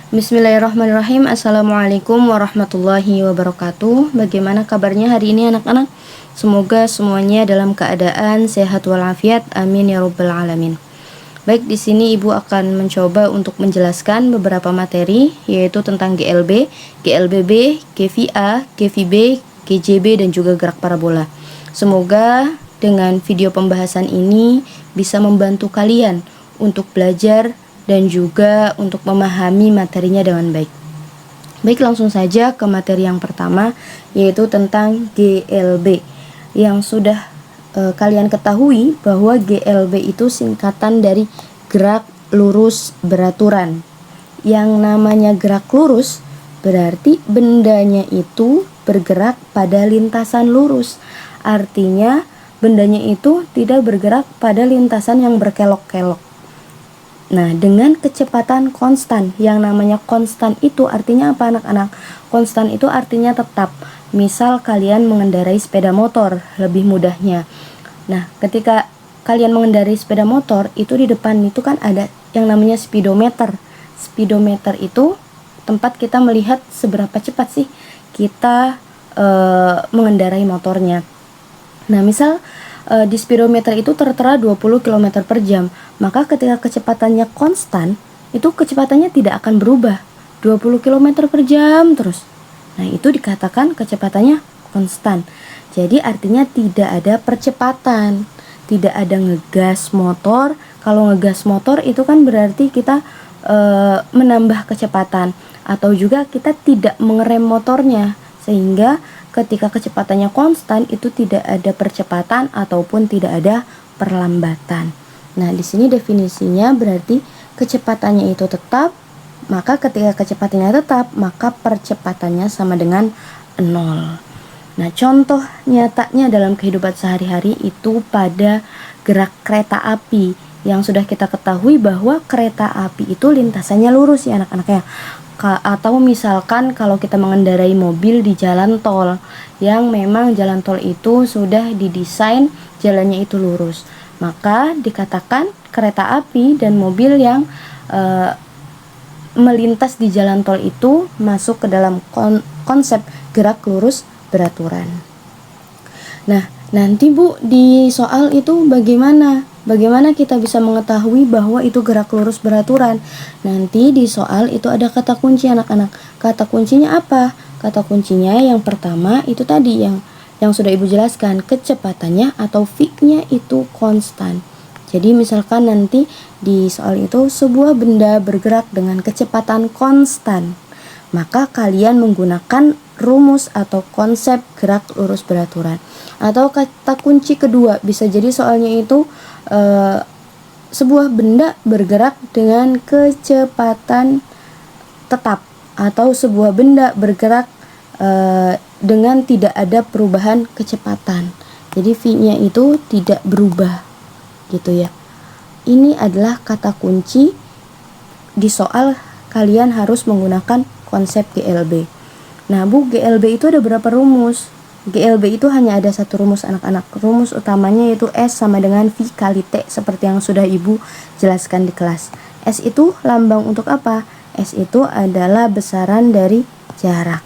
Bismillahirrahmanirrahim. Assalamualaikum warahmatullahi wabarakatuh. Bagaimana kabarnya hari ini anak-anak? Semoga semuanya dalam keadaan sehat walafiat. Amin ya rabbal alamin. Baik, di sini Ibu akan mencoba untuk menjelaskan beberapa materi, yaitu tentang GLB, GLBB, GVA, GVB, GJB, dan juga gerak parabola. Semoga dengan video pembahasan ini bisa membantu kalian untuk belajar dan juga untuk memahami materinya dengan baik. Baik, langsung saja ke materi yang pertama, yaitu tentang GLB. Yang sudah kalian ketahui bahwa GLB itu singkatan dari gerak lurus beraturan. Yang namanya gerak lurus berarti bendanya itu bergerak pada lintasan lurus. Artinya bendanya itu tidak bergerak pada lintasan yang berkelok-kelok. Nah, dengan kecepatan konstan. Yang namanya konstan itu artinya apa, anak-anak? Konstan itu artinya tetap. Misal kalian mengendarai sepeda motor, lebih mudahnya. Nah, ketika kalian mengendarai sepeda motor, itu di depan itu kan ada yang namanya speedometer. Speedometer itu tempat kita melihat seberapa cepat sih kita mengendarai motornya. Nah, misal di speedometer itu tertera 20 km per jam, maka ketika kecepatannya konstan, itu kecepatannya tidak akan berubah 20 km per jam terus. Nah, itu dikatakan kecepatannya konstan. Jadi artinya tidak ada percepatan, tidak ada ngegas motor. Kalau ngegas motor itu kan berarti kita menambah kecepatan, atau juga kita tidak mengerem motornya, sehingga ketika kecepatannya konstan itu tidak ada percepatan ataupun tidak ada perlambatan. Nah, di sini definisinya berarti kecepatannya itu tetap, maka ketika kecepatannya tetap, maka percepatannya sama dengan 0. Nah, contoh nyatanya dalam kehidupan sehari-hari itu pada gerak kereta api, yang sudah kita ketahui bahwa kereta api itu lintasannya lurus ya anak-anak ya. Atau misalkan kalau kita mengendarai mobil di jalan tol, yang memang jalan tol itu sudah didesain jalannya itu lurus, maka dikatakan kereta api dan mobil yang melintas di jalan tol itu masuk ke dalam konsep gerak lurus beraturan. Nah, nanti Bu, di soal itu Bagaimana kita bisa mengetahui bahwa itu gerak lurus beraturan? Nanti di soal itu ada kata kunci anak-anak. Kata kuncinya apa? Kata kuncinya yang pertama itu tadi yang sudah Ibu jelaskan, kecepatannya atau V-nya itu konstan. Jadi misalkan nanti di soal itu sebuah benda bergerak dengan kecepatan konstan, maka kalian menggunakan rumus atau konsep gerak lurus beraturan. Atau kata kunci kedua, bisa jadi soalnya itu sebuah benda bergerak dengan kecepatan tetap, atau sebuah benda bergerak dengan tidak ada perubahan kecepatan. Jadi V-nya itu tidak berubah gitu ya. Ini adalah kata kunci di soal, kalian harus menggunakan konsep GLB. Nah Bu, GLB itu ada berapa rumus? GLB itu hanya ada satu rumus anak-anak. Rumus utamanya yaitu S sama dengan V kali T, seperti yang sudah Ibu jelaskan di kelas. S itu lambang untuk apa? S itu adalah besaran dari jarak.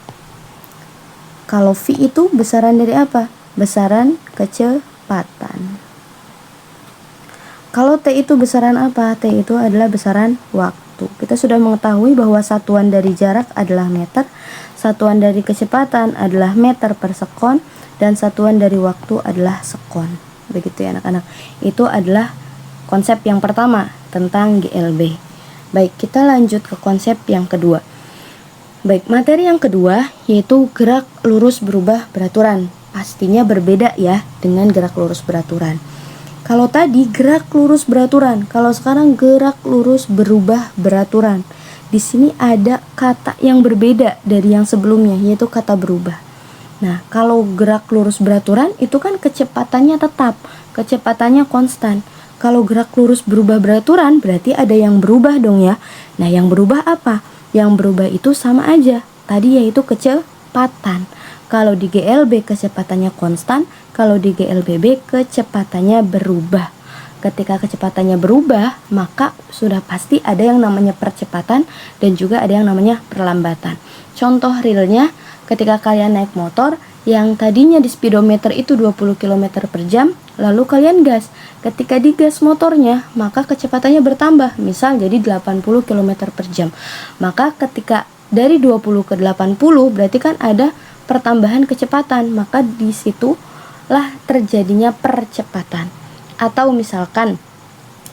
Kalau V itu besaran dari apa? Besaran kecepatan. Kalau T itu besaran apa? T itu adalah besaran waktu. Kita sudah mengetahui bahwa satuan dari jarak adalah meter, satuan dari kecepatan adalah meter per sekon, dan satuan dari waktu adalah sekon. Begitu ya anak-anak. Itu adalah konsep yang pertama tentang GLB. Baik, kita lanjut ke konsep yang kedua. Baik, materi yang kedua yaitu gerak lurus berubah beraturan. Pastinya berbeda ya dengan gerak lurus beraturan. Kalau tadi gerak lurus beraturan, kalau sekarang gerak lurus berubah beraturan. Di sini ada kata yang berbeda dari yang sebelumnya, yaitu kata berubah. Nah, kalau gerak lurus beraturan itu kan kecepatannya tetap, kecepatannya konstan. Kalau gerak lurus berubah beraturan berarti ada yang berubah dong ya. Nah, yang berubah apa? Yang berubah itu sama aja tadi, yaitu kecepatan. Kalau di GLB kecepatannya konstan, kalau di GLBB kecepatannya berubah. ketika kecepatannya berubah, maka sudah pasti ada yang namanya percepatan dan juga ada yang namanya perlambatan. Contoh realnya, ketika kalian naik motor yang tadinya di speedometer itu 20 km per jam, lalu kalian gas. Ketika digas motornya, maka kecepatannya bertambah, misal jadi 80 km per jam. Maka ketika dari 20 ke 80 berarti kan ada pertambahan kecepatan, maka disitulah terjadinya percepatan. Atau misalkan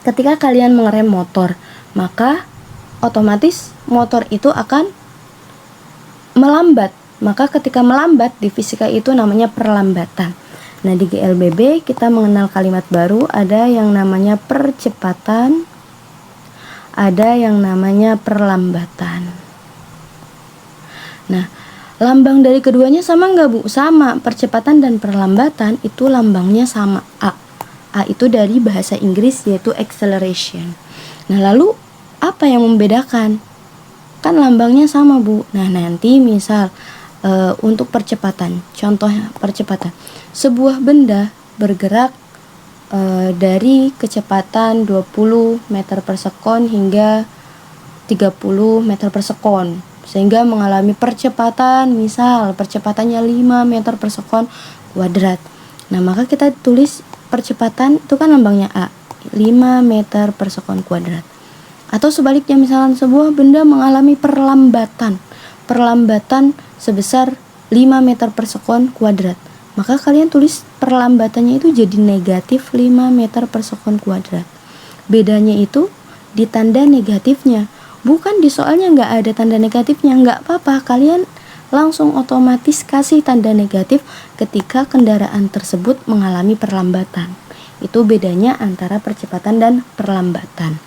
ketika kalian mengerem motor, maka otomatis motor itu akan melambat. Maka ketika melambat di fisika itu namanya perlambatan. Nah, di GLBB kita mengenal kalimat baru, ada yang namanya percepatan, ada yang namanya perlambatan. Nah, lambang dari keduanya sama nggak, Bu? Sama. Percepatan dan perlambatan itu lambangnya sama, A. A itu dari bahasa Inggris yaitu acceleration. Nah, lalu apa yang membedakan? Kan lambangnya sama, Bu. Nah, nanti misal untuk percepatan, contohnya percepatan. Sebuah benda bergerak dari kecepatan 20 meter per sekon hingga 30 meter per sekon, sehingga mengalami percepatan, misal percepatannya 5 meter per sekon kuadrat. Nah, maka kita tulis percepatan itu kan lambangnya A, 5 meter per sekon kuadrat. Atau sebaliknya, misalnya sebuah benda mengalami perlambatan sebesar 5 meter per sekon kuadrat, maka kalian tulis perlambatannya itu jadi negatif 5 meter per sekon kuadrat. Bedanya itu di tanda negatifnya, bukan di soalnya nggak ada tanda negatifnya. Nggak apa-apa, kalian langsung otomatis kasih tanda negatif ketika kendaraan tersebut mengalami perlambatan. Itu bedanya antara percepatan dan perlambatan.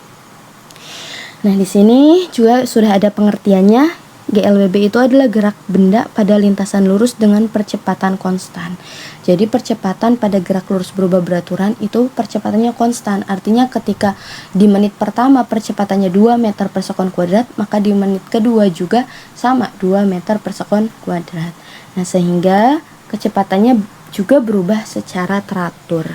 Nah, di sini juga sudah ada pengertiannya. GLBB itu adalah gerak benda pada lintasan lurus dengan percepatan konstan. Jadi percepatan pada gerak lurus berubah beraturan itu percepatannya konstan. Artinya ketika di menit pertama percepatannya 2 meter per sekon kuadrat, maka di menit kedua juga sama 2 meter per sekon kuadrat. Nah, sehingga kecepatannya juga berubah secara teratur.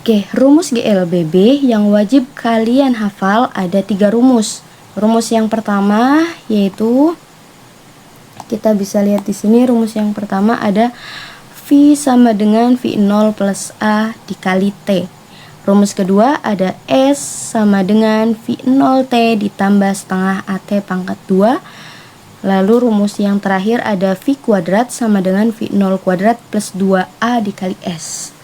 Oke, rumus GLBB yang wajib kalian hafal ada 3 rumus. Rumus yang pertama yaitu kita bisa lihat di sini, rumus yang pertama ada V sama dengan V0 plus A dikali T. Rumus kedua ada S sama dengan V0T ditambah setengah AT pangkat 2. Lalu rumus yang terakhir ada V kuadrat sama dengan V0 kuadrat plus 2A dikali S.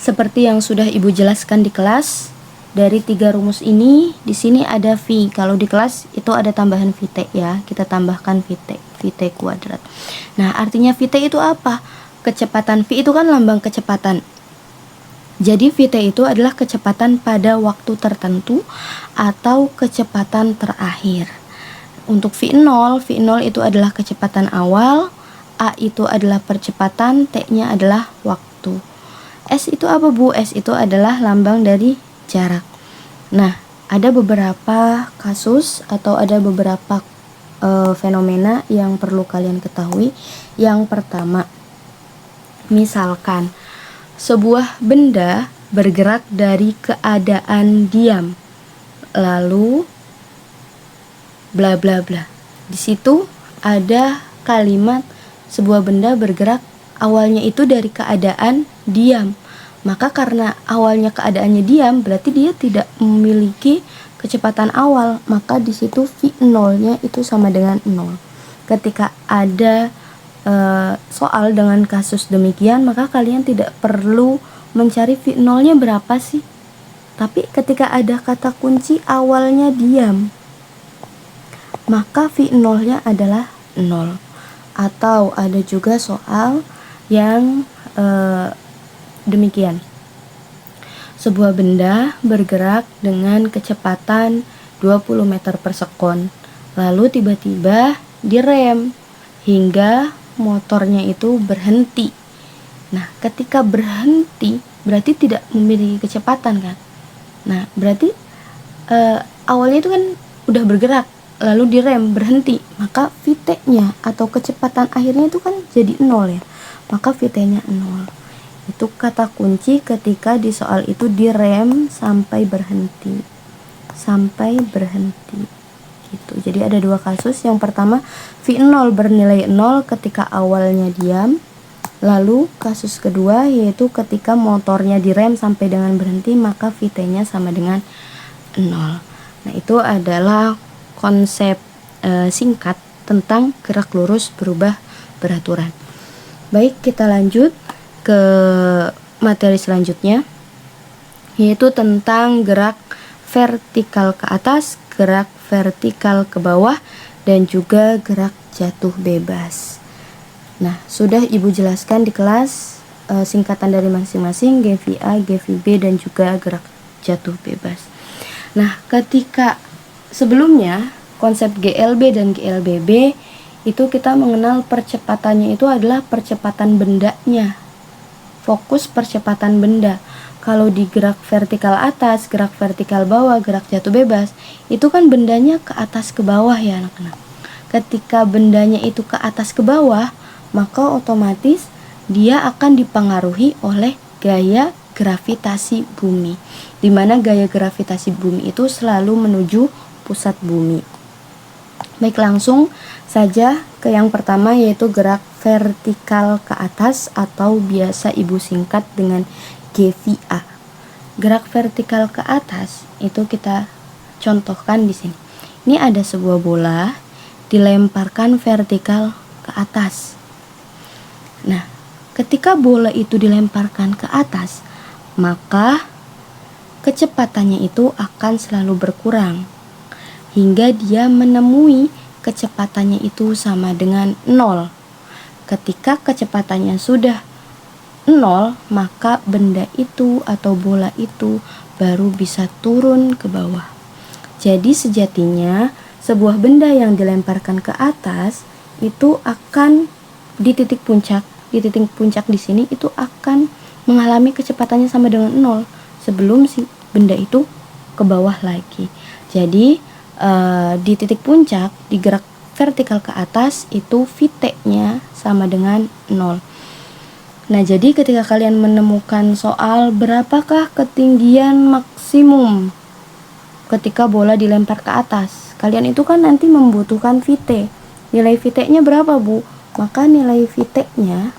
Seperti yang sudah Ibu jelaskan di kelas, dari 3 rumus ini, di sini ada V. Kalau di kelas itu ada tambahan VT ya. Kita tambahkan VT kuadrat. Nah, artinya VT itu apa? Kecepatan V itu kan lambang kecepatan. Jadi VT itu adalah kecepatan pada waktu tertentu atau kecepatan terakhir. Untuk V0 itu adalah kecepatan awal, A itu adalah percepatan, T-nya adalah waktu. S itu apa, Bu? S itu adalah lambang dari jarak. Nah, ada beberapa kasus atau ada beberapa fenomena yang perlu kalian ketahui. Yang pertama, misalkan sebuah benda bergerak dari keadaan diam, lalu bla bla bla. Di situ ada kalimat sebuah benda bergerak awalnya itu dari keadaan diam. Maka karena awalnya keadaannya diam, berarti dia tidak memiliki kecepatan awal. Maka di situ V0-nya itu sama dengan 0. Ketika ada soal dengan kasus demikian, maka kalian tidak perlu mencari V0-nya berapa sih. Tapi ketika ada kata kunci awalnya diam, maka V0-nya adalah 0. Atau ada juga soal yang demikian. Sebuah benda bergerak dengan kecepatan 20 meter per sekon, lalu tiba-tiba direm hingga motornya itu berhenti. Nah, ketika berhenti berarti tidak memiliki kecepatan kan. Nah, berarti awalnya itu kan udah bergerak, lalu direm, berhenti, maka VT-nya atau kecepatan akhirnya itu kan jadi 0 ya. Maka VT-nya 0. Itu kata kunci ketika di soal itu direm sampai berhenti. Sampai berhenti. Gitu. Jadi ada dua kasus. Yang pertama, V0 bernilai 0 ketika awalnya diam. Lalu kasus kedua yaitu ketika motornya direm sampai dengan berhenti, maka VT-nya sama dengan 0. Nah, itu adalah konsep singkat tentang gerak lurus berubah beraturan. Baik, kita lanjut ke materi selanjutnya, yaitu tentang gerak vertikal ke atas, gerak vertikal ke bawah, dan juga gerak jatuh bebas. Nah, sudah Ibu jelaskan di kelas singkatan dari masing-masing, GVA, GVB, dan juga gerak jatuh bebas. Nah, ketika sebelumnya konsep GLB dan GLBB itu kita mengenal percepatannya itu adalah percepatan bendanya, fokus percepatan benda. Kalau di gerak vertikal atas, gerak vertikal bawah, gerak jatuh bebas, itu kan bendanya ke atas ke bawah ya anak-anak. Ketika bendanya itu ke atas ke bawah, maka otomatis dia akan dipengaruhi oleh gaya gravitasi bumi, di mana gaya gravitasi bumi itu selalu menuju pusat bumi. Baik, langsung saja ke yang pertama, yaitu gerak vertikal ke atas atau biasa Ibu singkat dengan GVA. Gerak vertikal ke atas itu kita contohkan di sini. Ini ada sebuah bola dilemparkan vertikal ke atas. Nah, ketika bola itu dilemparkan ke atas, maka kecepatannya itu akan selalu berkurang hingga dia menemui kecepatannya itu sama dengan 0. Ketika kecepatannya sudah 0, maka benda itu atau bola itu baru bisa turun ke bawah. Jadi sejatinya sebuah benda yang dilemparkan ke atas itu akan di titik puncak. Di titik puncak di sini itu akan mengalami kecepatannya sama dengan 0 sebelum si benda itu ke bawah lagi. Jadi di titik puncak, di gerak vertikal ke atas itu VT-nya sama dengan 0. Nah, jadi ketika kalian menemukan soal berapakah ketinggian maksimum ketika bola dilempar ke atas, kalian itu kan nanti membutuhkan VT. Nilai VT-nya berapa, Bu? Maka nilai VT-nya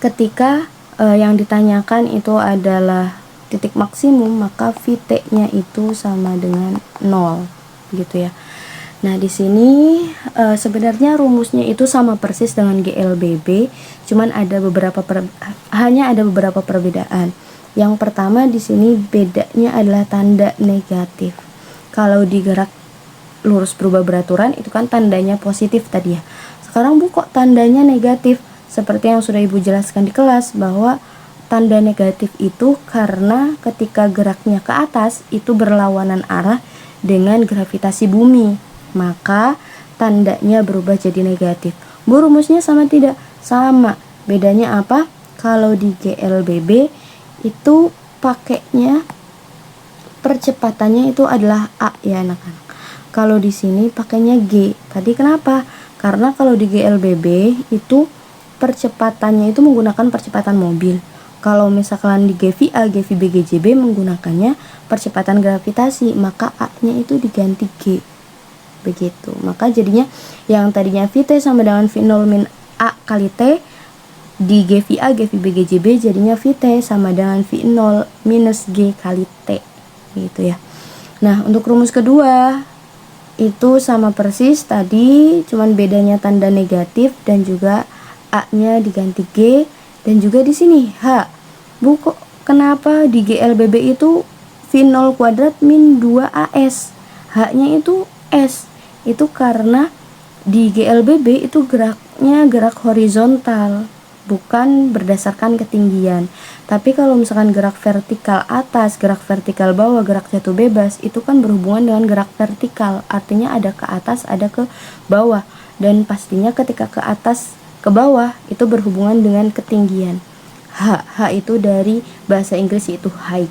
ketika yang ditanyakan itu adalah titik maksimum, maka VT-nya itu sama dengan 0, gitu ya. Nah, di sini sebenarnya rumusnya itu sama persis dengan GLBB, cuman hanya ada beberapa perbedaan. Yang pertama di sini bedanya adalah tanda negatif. Kalau di gerak lurus berubah beraturan itu kan tandanya positif tadi ya. Sekarang Bu, kok tandanya negatif? Seperti yang sudah Ibu jelaskan di kelas, bahwa tanda negatif itu karena ketika geraknya ke atas itu berlawanan arah dengan gravitasi bumi, maka tandanya berubah jadi negatif. Bu, rumusnya sama tidak? Sama. Bedanya apa? Kalau di GLBB itu pakainya percepatannya itu adalah A ya anak-anak. Kalau di sini pakainya G. Tadi kenapa? Karena kalau di GLBB itu percepatannya itu menggunakan percepatan mobil. Kalau misalkan di GVA, GVB, GJB menggunakannya percepatan gravitasi, maka A-nya itu diganti G. Begitu. Maka jadinya yang tadinya VT sama dengan V0 min A kali T, di GVA, GVB, GJB jadinya VT sama dengan V0 minus G kali T. Gitu ya. Nah, untuk rumus kedua itu sama persis tadi, cuman bedanya tanda negatif dan juga A-nya diganti G, dan juga di sini H. Bu, kok kenapa di GLBB itu V0 kuadrat min 2AS, H-nya itu S? Itu karena di GLBB itu geraknya gerak horizontal, bukan berdasarkan ketinggian. Tapi kalau misalkan gerak vertikal atas, gerak vertikal bawah, gerak jatuh bebas, itu kan berhubungan dengan gerak vertikal, artinya ada ke atas, ada ke bawah, dan pastinya ketika ke atas ke bawah itu berhubungan dengan ketinggian. H itu dari bahasa Inggris yaitu height.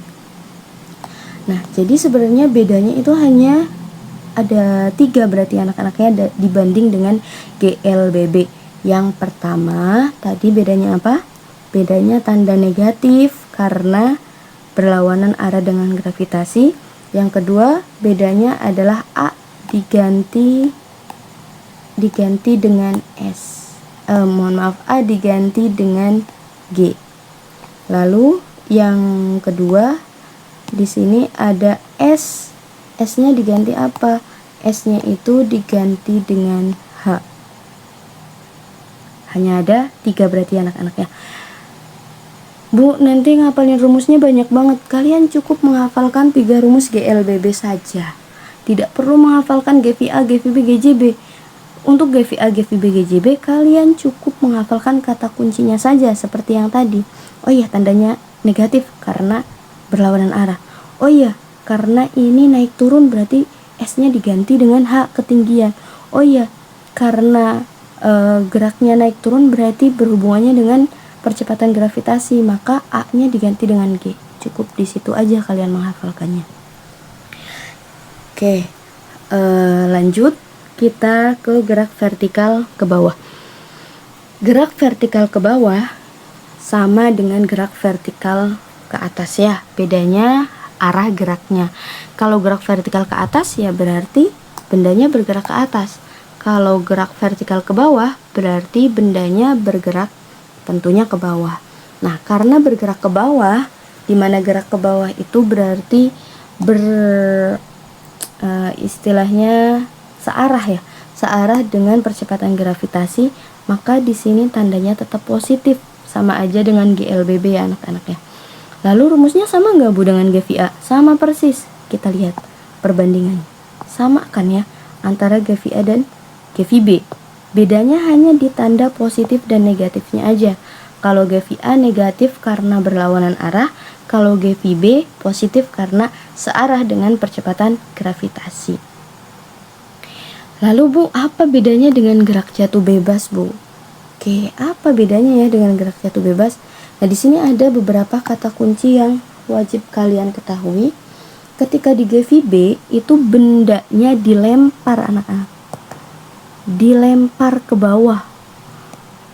Nah, jadi sebenarnya bedanya itu hanya ada 3 berarti anak-anaknya dibanding dengan GLBB. Yang pertama tadi bedanya apa? bedanya tanda negatif karena berlawanan arah dengan gravitasi. Yang kedua, bedanya adalah A diganti dengan S. A diganti dengan G. Lalu yang kedua, di sini ada S. S-nya diganti apa? S-nya itu diganti dengan H. Hanya ada 3 berarti anak-anak ya. Bu, nanti ngapalin rumusnya banyak banget. Kalian cukup menghafalkan 3 rumus GLBB saja. Tidak perlu menghafalkan GVA, GVB, GJB. Untuk GVA, GVB, GJB kalian cukup menghafalkan kata kuncinya saja seperti yang tadi. Oh iya, tandanya negatif karena berlawanan arah. Oh iya, karena ini naik turun berarti S-nya diganti dengan H ketinggian. Oh iya, karena geraknya naik turun berarti berhubungannya dengan percepatan gravitasi, maka A-nya diganti dengan G. Cukup di situ aja kalian menghafalkannya. Oke, lanjut kita ke gerak vertikal ke bawah. Gerak vertikal ke bawah sama dengan gerak vertikal ke atas ya. Bedanya arah geraknya. Kalau gerak vertikal ke atas ya berarti bendanya bergerak ke atas. Kalau gerak vertikal ke bawah berarti bendanya bergerak tentunya ke bawah. Nah, karena bergerak ke bawah, di mana gerak ke bawah itu berarti istilahnya searah ya, searah dengan percepatan gravitasi, maka di sini tandanya tetap positif, sama aja dengan GLBB ya anak-anak ya. Lalu rumusnya sama nggak Bu dengan GVA? Sama persis. Kita lihat perbandingan. Sama kan ya antara GVA dan GVB. Bedanya hanya di tanda positif dan negatifnya aja. Kalau GVA negatif karena berlawanan arah, kalau GVB positif karena searah dengan percepatan gravitasi. Lalu Bu, apa bedanya dengan gerak jatuh bebas Bu? Oke, apa bedanya ya dengan gerak jatuh bebas? Nah, di sini ada beberapa kata kunci yang wajib kalian ketahui. Ketika di GVB itu bendanya dilempar anak-anak. Dilempar ke bawah.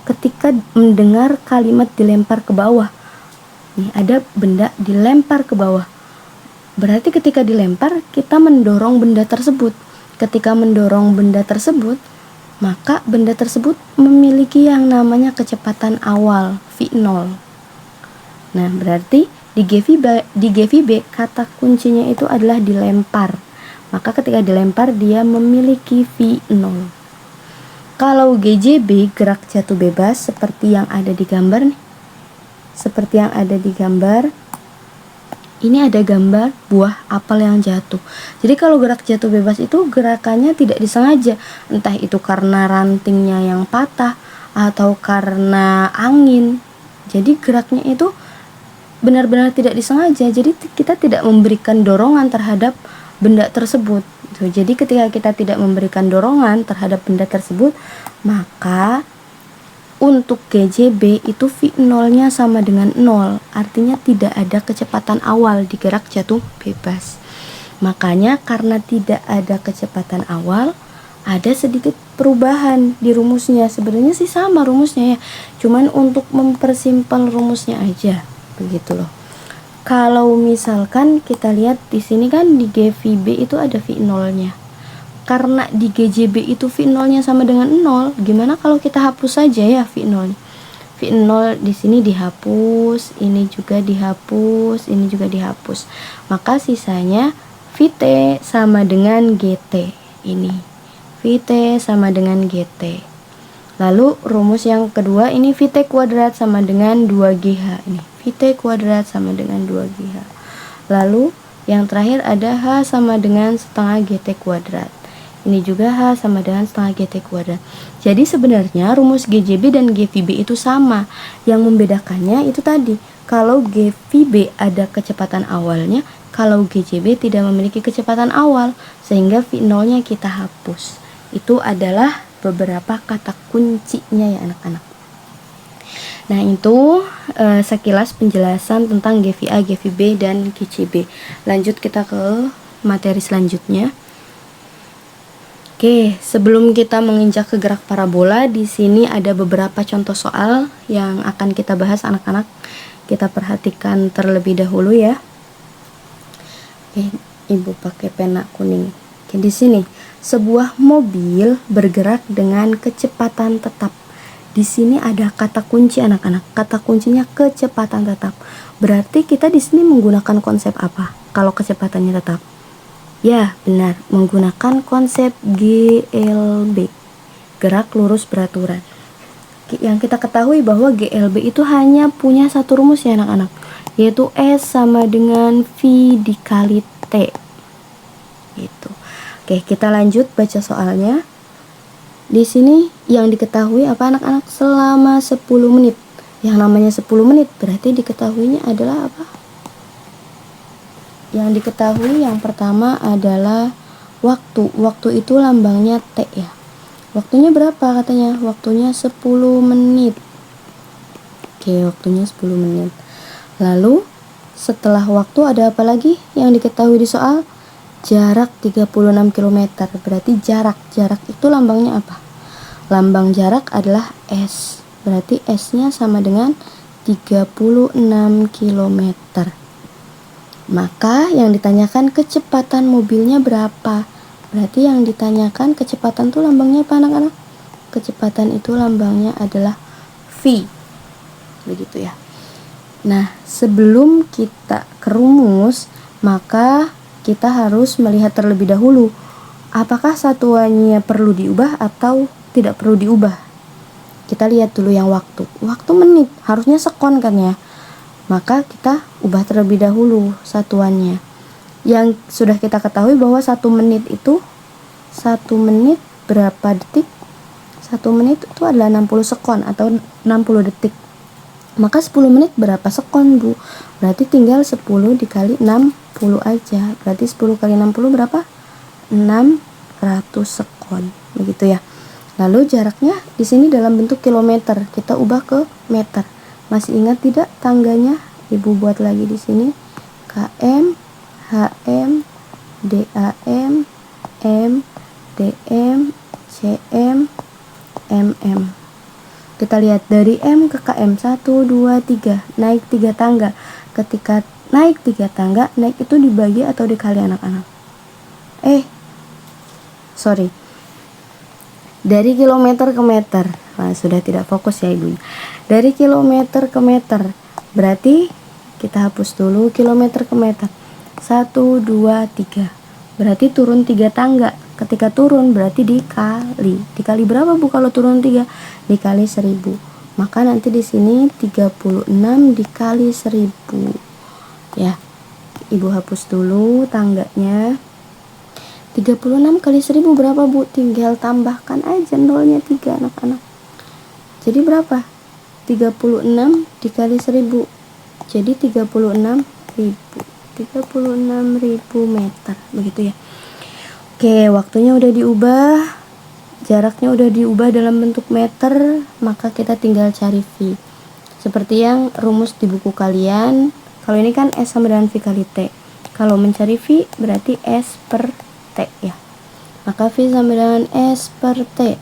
Ketika mendengar kalimat dilempar ke bawah, nih ada benda dilempar ke bawah. Berarti ketika dilempar kita mendorong benda tersebut. Ketika mendorong benda tersebut, maka benda tersebut memiliki yang namanya kecepatan awal V0. Nah, berarti di GVB kata kuncinya itu adalah dilempar. Maka ketika dilempar dia memiliki V0. Kalau GJB gerak jatuh bebas seperti yang ada di gambar nih. Seperti yang ada di gambar. Ini ada gambar buah apel yang jatuh. Jadi kalau gerak jatuh bebas itu gerakannya tidak disengaja. Entah itu karena rantingnya yang patah atau karena angin. Jadi geraknya itu benar-benar tidak disengaja. Jadi kita tidak memberikan dorongan terhadap benda tersebut. Jadi ketika kita tidak memberikan dorongan terhadap benda tersebut, maka untuk GJB itu V0-nya sama dengan 0. Artinya tidak ada kecepatan awal di gerak jatuh bebas. Makanya karena tidak ada kecepatan awal, ada sedikit perubahan di rumusnya. Sebenarnya sih sama rumusnya ya, cuman untuk mempersimpel rumusnya aja, begitu loh. Kalau misalkan kita lihat di sini kan di GVB itu ada V0-nya. Karena di GJB itu V0-nya sama dengan 0, gimana kalau kita hapus saja ya V0? V0 di sini dihapus, ini juga dihapus, ini juga dihapus. Maka sisanya VT sama dengan GT. Ini VT sama dengan GT. Lalu rumus yang kedua ini VT kuadrat sama dengan 2GH. Ini VT kuadrat sama dengan 2GH. Lalu yang terakhir ada H sama dengan setengah GT kuadrat. Ini juga H sama dengan setengah GT kuadrat. Jadi sebenarnya rumus GJB dan GVB itu sama. Yang membedakannya itu tadi, kalau GVB ada kecepatan awalnya, kalau GJB tidak memiliki kecepatan awal, sehingga V0-nya kita hapus. Itu adalah beberapa kata kuncinya ya anak-anak. Nah, itu sekilas penjelasan tentang GVA, GVB, dan GJB. Lanjut kita ke materi selanjutnya. Oke, sebelum kita menginjak ke gerak parabola, di sini ada beberapa contoh soal yang akan kita bahas anak-anak. Kita perhatikan terlebih dahulu ya. Oke, Ibu pakai pena kuning. Oke, di sini sebuah mobil bergerak dengan kecepatan tetap. Di sini ada kata kunci anak-anak. Kata kuncinya kecepatan tetap. Berarti kita di sini menggunakan konsep apa? Kalau kecepatannya tetap. Ya, benar, menggunakan konsep GLB, gerak lurus beraturan. Yang kita ketahui bahwa GLB itu hanya punya satu rumus ya anak-anak, yaitu S sama dengan V dikali T. Gitu. Oke, kita lanjut baca soalnya. Di sini yang diketahui apa anak-anak? Selama 10 menit. Yang namanya 10 menit berarti diketahuinya adalah apa? Yang diketahui yang pertama adalah waktu. Waktu itu lambangnya T ya. Waktunya berapa katanya? Waktunya 10 menit. Oke, waktunya 10 menit. Lalu setelah waktu ada apa lagi yang diketahui di soal? Jarak 36 km. Berarti jarak. Jarak itu lambangnya apa? Lambang jarak adalah S. Berarti S-nya sama dengan 36 km. Maka yang ditanyakan kecepatan mobilnya berapa? Berarti yang ditanyakan kecepatan itu lambangnya apa anak-anak? Kecepatan itu lambangnya adalah V. Begitu ya. Nah, sebelum kita ke rumus, maka kita harus melihat terlebih dahulu apakah satuannya perlu diubah atau tidak perlu diubah. Kita lihat dulu yang waktu. Waktu menit, harusnya sekon kan ya. Maka kita ubah terlebih dahulu satuannya. Yang sudah kita ketahui bahwa 1 menit itu 1 menit berapa detik? 1 menit itu adalah 60 sekon atau 60 detik. Maka 10 menit berapa sekon, Bu? Berarti tinggal 10 dikali 60 aja. Berarti 10 kali 60 berapa? 600 sekon. Begitu ya. Lalu jaraknya di sini dalam bentuk kilometer. Kita ubah ke meter. Masih ingat tidak tangganya? Ibu buat lagi di sini. KM, HM, DAM, M, DM, CM, MM. Kita lihat dari M ke KM 1, 2, 3. Naik 3 tangga. Ketika naik 3 tangga, naik itu dibagi atau dikali anak-anak? Dari kilometer ke meter. Nah, sudah tidak fokus ya ibu. Dari kilometer ke meter. Berarti kita hapus dulu kilometer ke meter. 1, 2, 3. Berarti turun 3 tangga. Ketika turun berarti dikali. Dikali berapa Bu kalau turun 3? Dikali 1000. Maka nanti di sini 36 dikali 1000. Ya. Ibu hapus dulu tangganya. 36 kali 1000 berapa Bu? Tinggal tambahkan aja nolnya 3 anak-anak. Jadi berapa? 36 dikali 1000. Jadi 36.000. 36.000 meter. Begitu ya. Oke, waktunya udah diubah. Jaraknya udah diubah dalam bentuk meter. Maka kita tinggal cari V. Seperti yang rumus di buku kalian. Kalau ini kan S sama dengan V kali T. Kalau mencari V berarti S per T ya. Maka V sama dengan S per T.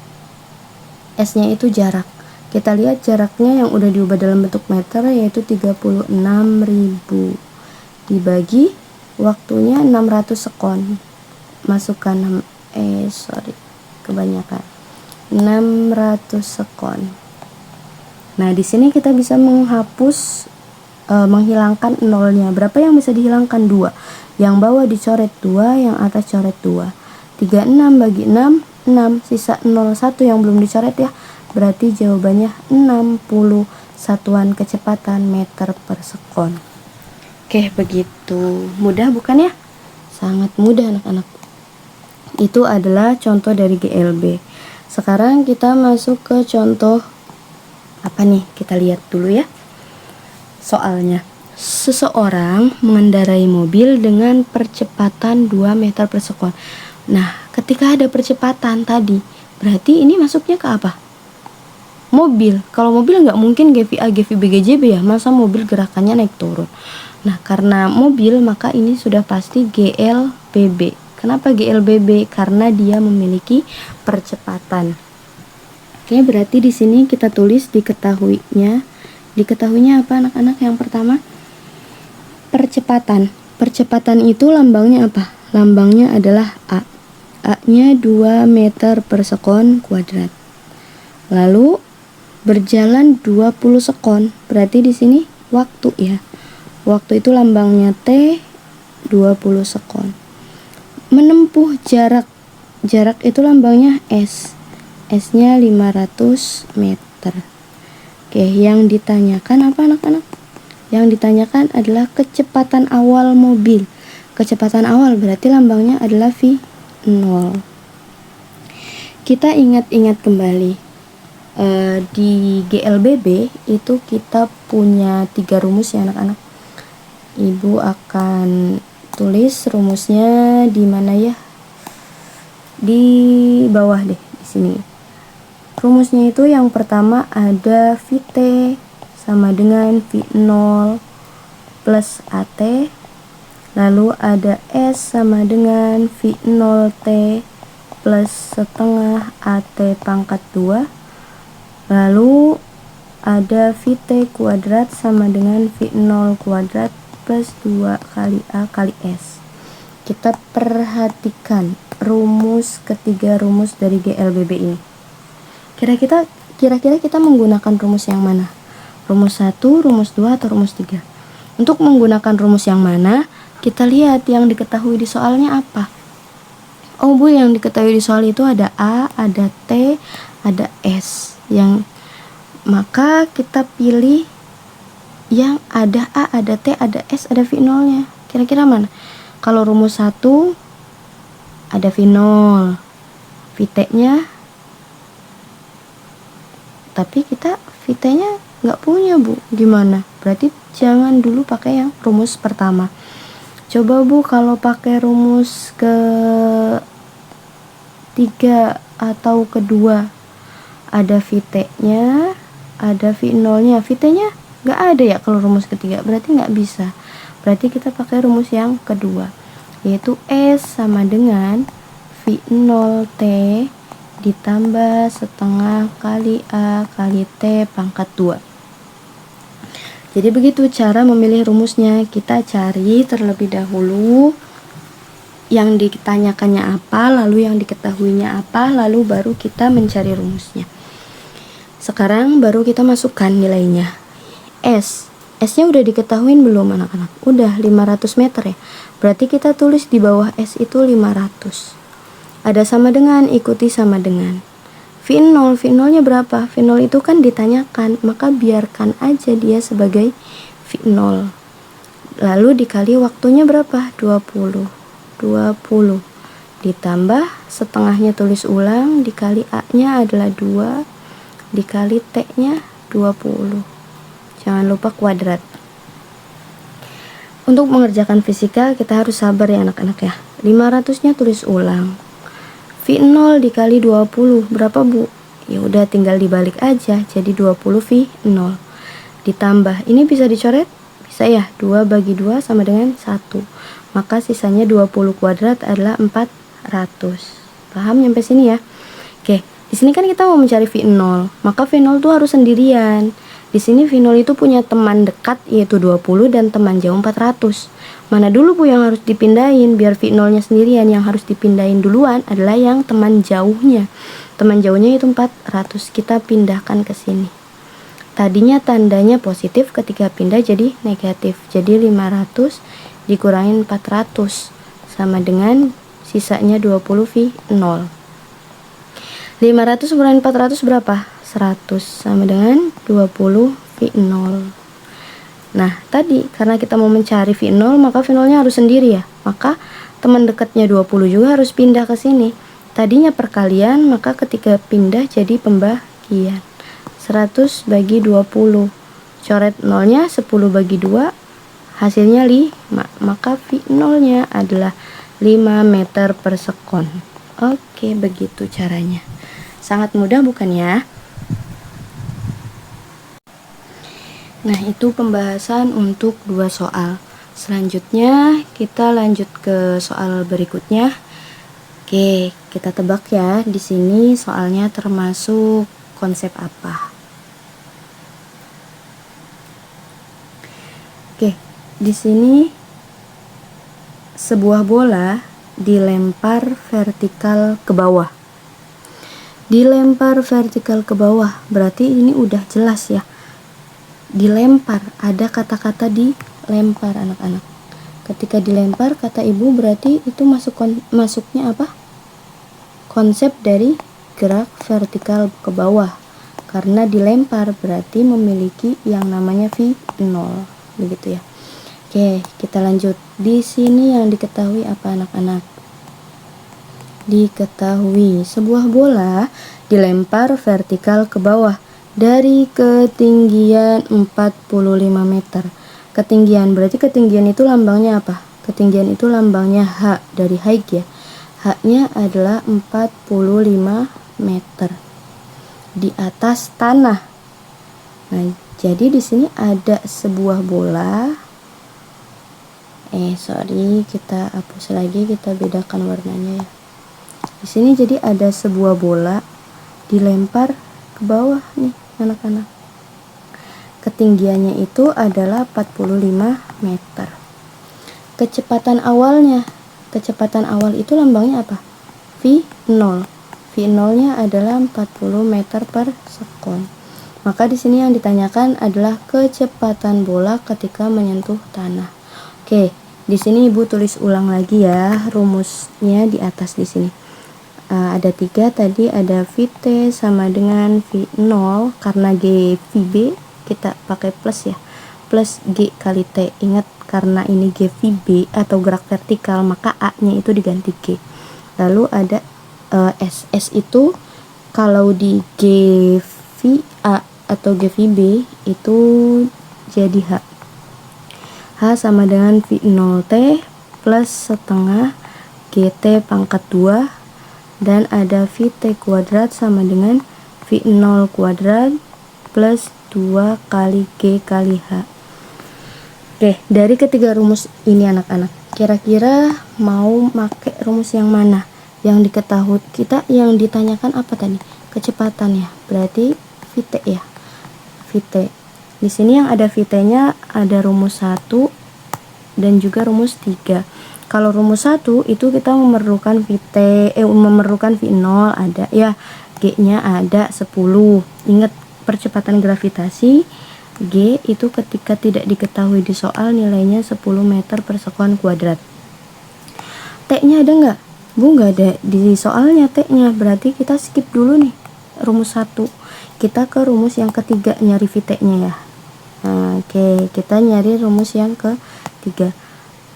S-nya itu jarak. Kita lihat jaraknya yang udah diubah dalam bentuk meter yaitu 36.000. Dibagi waktunya 600 sekon. Masukkan kebanyakan. 600 sekon. Nah, di sini kita bisa menghapus menghilangkan nolnya. Berapa yang bisa dihilangkan? 2. Yang bawah dicoret 2, yang atas coret 2. 36 bagi 6, 6. Sisa 01 yang belum dicoret ya. Berarti jawabannya 60 satuan kecepatan meter per sekon. Oke, begitu. Mudah bukan ya? Sangat mudah anak-anak. Itu adalah contoh dari GLB. Sekarang kita masuk ke contoh apa nih? Kita lihat dulu ya. Soalnya. Seseorang mengendarai mobil dengan percepatan 2 meter per sekon. Nah, ketika ada percepatan tadi, berarti ini masuknya ke apa? Mobil. Kalau mobil nggak mungkin GVA, GVB, GJB ya. Masa mobil gerakannya naik turun. Nah, karena mobil maka ini sudah pasti GLBB, Kenapa GLBB? Karena dia memiliki percepatan. Oke, berarti di sini kita tulis diketahuinya. Diketahuinya apa anak-anak? Yang pertama, percepatan. Percepatan itu lambangnya apa? Lambangnya adalah A. A-nya 2 meter per sekon kuadrat. Lalu berjalan 20 sekon. Berarti di sini waktu ya. Waktu itu lambangnya T, 20 sekon. Menempuh jarak. Jarak itu lambangnya S. S-nya 500 meter. Oke, yang ditanyakan apa anak-anak? Yang ditanyakan adalah kecepatan awal mobil. Kecepatan awal berarti lambangnya adalah V0. Kita ingat-ingat kembali. Di GLBB itu kita punya 3 rumus ya anak-anak. Ibu akan tulis rumusnya di mana ya? Di bawah deh, di sini. Rumusnya itu yang pertama ada VT sama dengan V0 plus AT. Lalu ada S sama dengan V0T plus setengah AT pangkat 2. Lalu ada VT kuadrat sama dengan V0 kuadrat plus 2 kali A kali S. Kita perhatikan rumus ketiga rumus dari GLBB ini. Kira-kira kita menggunakan rumus yang mana? Rumus 1, rumus 2, atau rumus 3? Untuk menggunakan rumus yang mana? Kita lihat yang diketahui di soalnya apa. Oh Bu, yang diketahui di soal itu ada A, ada T, ada S. Maka kita pilih yang ada A, ada T, ada S, ada V0 nya. Kira-kira mana? Kalau rumus 1 ada V0, VT nya, tapi kita VT nya nggak punya Bu, gimana? Berarti jangan dulu pakai yang rumus pertama. Coba Bu kalau pakai rumus ke-3 atau kedua, ada VT nya, ada V0 nya. VT nya nggak ada ya kalau rumus ketiga, berarti nggak bisa. Berarti kita pakai rumus yang kedua, yaitu S sama dengan V0T ditambah setengah kali A kali T pangkat 2. Jadi begitu cara memilih rumusnya. Kita cari terlebih dahulu yang ditanyakannya apa, lalu yang diketahuinya apa, lalu baru kita mencari rumusnya. Sekarang baru kita masukkan nilainya. S-nya udah diketahuin belum anak-anak? Udah, 500 meter ya. Berarti kita tulis di bawah S itu 500. Ada sama dengan, ikuti sama dengan. V0 nya berapa? V0 itu kan ditanyakan, maka biarkan aja dia sebagai V0. Lalu dikali waktunya berapa? 20 ditambah setengahnya tulis ulang, dikali A nya adalah 2, dikali T nya 20. Jangan lupa kuadrat. Untuk mengerjakan fisika kita harus sabar ya anak-anak ya. 500 nya tulis ulang. V0 dikali 20 berapa Bu? Ya udah tinggal dibalik aja, jadi 20 V0. Ditambah, ini bisa dicoret? Bisa ya, 2 bagi 2 sama dengan 1. Maka sisanya 20 kuadrat adalah 400. Paham nyampe sini ya? Oke, di sini kan kita mau mencari V0, maka V0 tuh harus sendirian. Di sini V0 itu punya teman dekat yaitu 20 dan teman jauh 400. Mana dulu Bu yang harus dipindahin biar V0 nya sendirian? Yang harus dipindahin duluan adalah yang teman jauhnya. Teman jauhnya itu 400. Kita pindahkan ke sini. Tadinya tandanya positif, ketika pindah jadi negatif. Jadi 500 dikurangin 400 sama dengan sisanya 20 V0. 500 kurangin 400 berapa? 100 sama dengan 20 V0. Nah tadi karena kita mau mencari V0, maka V0 nya harus sendiri ya. Maka teman dekatnya 20 juga harus pindah ke sini. Tadinya perkalian, maka ketika pindah jadi pembagian. 100 bagi 20. Coret 0 nya 10 bagi 2, hasilnya 5. Maka V0 nya adalah 5 meter per sekon. Oke, begitu caranya. Sangat mudah bukan ya? Nah, itu pembahasan untuk 2 soal. Selanjutnya kita lanjut ke soal berikutnya, Oke, kita tebak ya. Di sini soalnya termasuk konsep apa? Oke, di sini sebuah bola dilempar vertikal ke bawah. Dilempar vertikal ke bawah, berarti ini udah jelas ya. Dilempar, ada kata-kata dilempar anak-anak. Ketika dilempar, kata ibu berarti itu masuknya apa? Konsep dari gerak vertikal ke bawah. Karena dilempar berarti memiliki yang namanya V0, begitu ya. Oke, kita lanjut. Di sini yang diketahui apa anak-anak? Diketahui sebuah bola dilempar vertikal ke bawah dari ketinggian 45 meter. Ketinggian berarti ketinggian itu lambangnya apa? Ketinggian itu lambangnya H dari height ya. H-nya adalah 45 meter di atas tanah. Nah, jadi di sini ada sebuah bola. Kita hapus lagi, kita bedakan warnanya ya. Di sini jadi ada sebuah bola dilempar ke bawah nih anak-anak. Ketinggiannya itu adalah 45 meter. Kecepatan awalnya, kecepatan awal itu lambangnya apa? V0. V0-nya adalah 40 meter per sekon. Maka di sini yang ditanyakan adalah kecepatan bola ketika menyentuh tanah. Oke, di sini ibu tulis ulang lagi ya rumusnya di atas di sini. Ada 3 tadi, ada Vt sama dengan V0 karena G VB kita pakai plus ya. Plus G kali T. Ingat karena ini G VB atau gerak vertikal maka A-nya itu diganti G. Lalu ada S itu kalau di GVA atau GVB itu jadi H. H sama dengan V0T plus setengah GT pangkat 2 dan ada VT kuadrat sama dengan V0 kuadrat plus 2 kali G kali H. Oke, dari ketiga rumus ini anak-anak, kira-kira mau pakai rumus yang mana? Yang diketahui kita yang ditanyakan apa tadi? Kecepatan ya. Berarti Vt ya. Vt. Di sini yang ada Vt-nya ada rumus 1 dan juga rumus 3. Kalau rumus 1 itu kita memerlukan memerlukan V0 ada ya. G-nya ada 10. Ingat percepatan gravitasi G itu ketika tidak diketahui di soal nilainya 10 meter per sekon kuadrat. T-nya ada nggak? Bu, nggak ada di soalnya T-nya, berarti kita skip dulu nih rumus 1. Kita ke rumus yang ketiga nyari Vt-nya ya. Nah, oke, kita nyari rumus yang ketiga.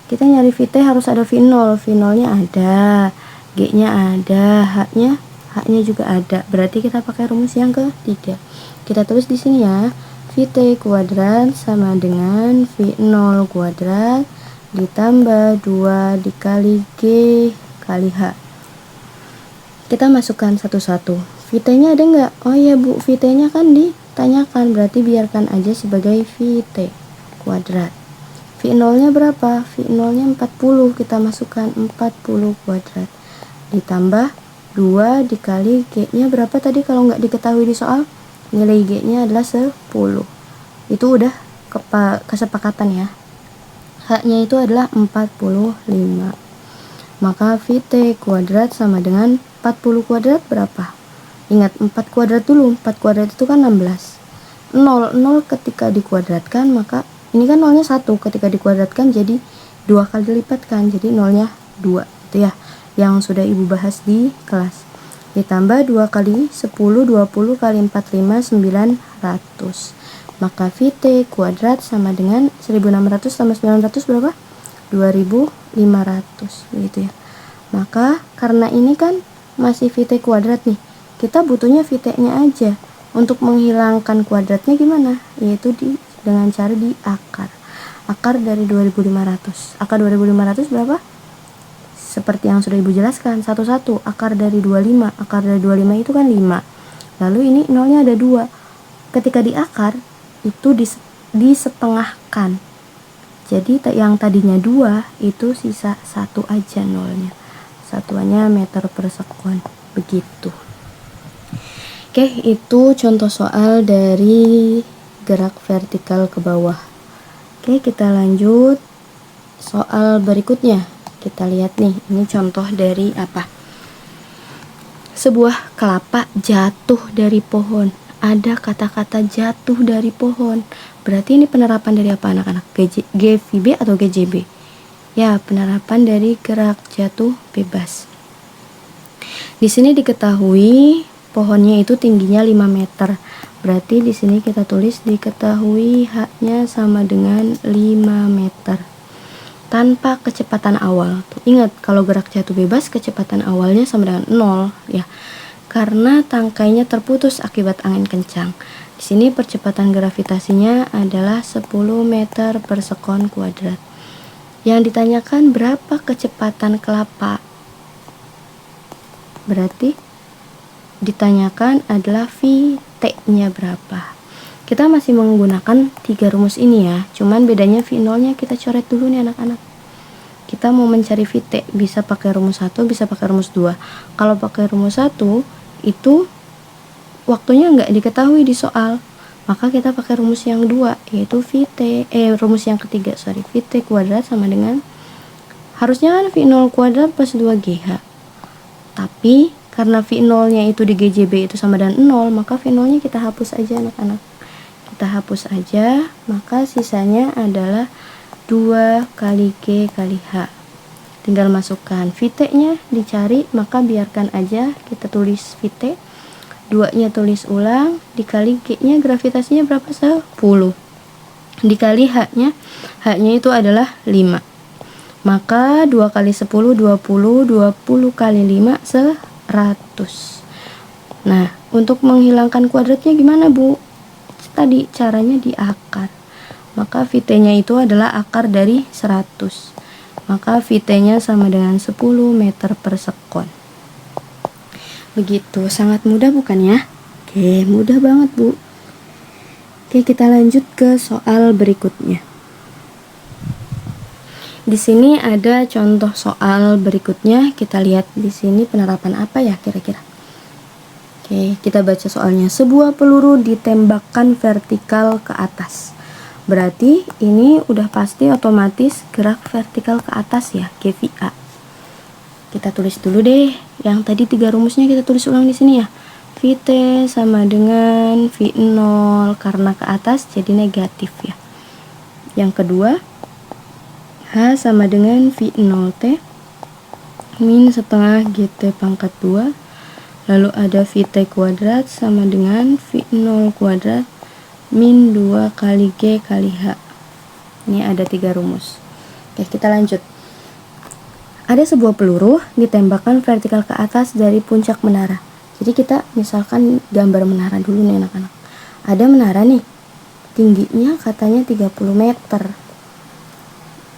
Kita nyari Vt harus ada V0. V0-nya ada, G-nya ada, H-nya juga ada. Berarti kita pakai rumus yang ketiga. Kita tulis di sini ya. Vt kuadrat sama dengan V0 kuadrat ditambah 2 dikali G kali H. Kita masukkan satu-satu. Vt-nya ada nggak? Oh iya Bu, Vt-nya kan ditanyakan, berarti biarkan aja sebagai Vt kuadrat. V0-nya berapa? V0-nya 40, kita masukkan 40 kuadrat. Ditambah 2 dikali G-nya berapa tadi kalau nggak diketahui di soal? Nilai G-nya adalah 10. Itu udah kesepakatan ya. H-nya itu adalah 45. Maka Vt kuadrat sama dengan 40 kuadrat berapa? Ingat 4 kuadrat dulu. 4 kuadrat itu kan 16. 0 ketika dikuadratkan maka ini kan nolnya 1, ketika dikuadratkan jadi 2 kali lipat kan, jadi nolnya 2 itu ya yang sudah ibu bahas di kelas. Ditambah 2 kali 10, 20 kali 45, 900. Maka Vt kuadrat sama dengan 1600 tambah 900 berapa? 2500 begitu ya. Maka karena ini kan masih Vt kuadrat nih, kita butuhnya Vt-nya aja. Untuk menghilangkan kuadratnya gimana? Yaitu dengan cara diakar. Akar dari 2500. Akar 2500 berapa? Seperti yang sudah ibu jelaskan, satu-satu. Akar dari 25. Akar dari 25 itu kan 5. Lalu ini nolnya ada 2. Ketika diakar itu disetengahkan. Jadi yang tadinya 2 itu sisa 1 aja nolnya. satuannya meter per sekon. Begitu. Oke, itu contoh soal dari gerak vertikal ke bawah. Oke, kita lanjut soal berikutnya. Kita lihat nih, ini contoh dari apa? Sebuah kelapa jatuh dari pohon. Ada kata-kata jatuh dari pohon. Berarti ini penerapan dari apa anak-anak? GVB atau GJB? Ya, penerapan dari gerak jatuh bebas. Di sini diketahui pohonnya itu tingginya 5 meter. Berarti di sini kita tulis diketahui H-nya sama dengan 5 meter. Tanpa kecepatan awal. Tuh, ingat kalau gerak jatuh bebas kecepatan awalnya sama dengan 0 ya. Karena tangkainya terputus akibat angin kencang. Di sini percepatan gravitasinya adalah 10 meter per sekon kuadrat. Yang ditanyakan berapa kecepatan kelapa? Berarti ditanyakan adalah Vt-nya berapa. Kita masih menggunakan 3 rumus ini ya, cuman bedanya V0-nya kita coret dulu nih anak-anak. Kita mau mencari Vt, bisa pakai rumus 1, bisa pakai rumus 2. Kalau pakai rumus 1, itu waktunya nggak diketahui di soal. Maka kita pakai rumus yang 2, yaitu rumus yang ketiga, Vt kuadrat sama dengan, harusnya kan V0 kuadrat plus 2GH. Tapi, karena V0-nya itu di GJB itu sama dengan 0, maka V0-nya kita hapus aja anak-anak. Kita hapus aja, maka sisanya adalah 2 kali G kali H. Tinggal masukkan Vt-nya dicari, maka biarkan aja kita tulis Vt. 2-nya tulis ulang, dikali G-nya gravitasinya berapa? 10. Dikali H-nya, H-nya itu adalah 5. Maka 2 kali 10, 20, 20 kali 5, 100. Nah, untuk menghilangkan kuadratnya gimana, Bu? Tadi caranya di akar. Maka Vt-nya itu adalah akar dari 100. Maka Vt-nya sama dengan 10 meter per sekon. Begitu, sangat mudah bukan ya? Oke, mudah banget, Bu. Oke, kita lanjut ke soal berikutnya. Di sini ada contoh soal berikutnya. Kita lihat di sini penerapan apa ya kira-kira? Oke, kita baca soalnya. Sebuah peluru ditembakkan vertikal ke atas. Berarti ini udah pasti otomatis gerak vertikal ke atas ya, GVA. Kita tulis dulu deh. Yang tadi 3 rumusnya kita tulis ulang di sini ya. Vt sama dengan V0 karena ke atas jadi negatif ya. Yang kedua, H sama dengan V0T min setengah GT pangkat 2. Lalu ada Vt kuadrat sama dengan V0 kuadrat min 2 kali G kali H. Ini ada 3 rumus. Oke, kita lanjut. Ada sebuah peluru ditembakkan vertikal ke atas dari puncak menara. Jadi kita misalkan gambar menara dulu nih anak-anak. Ada menara nih, tingginya katanya 30 meter.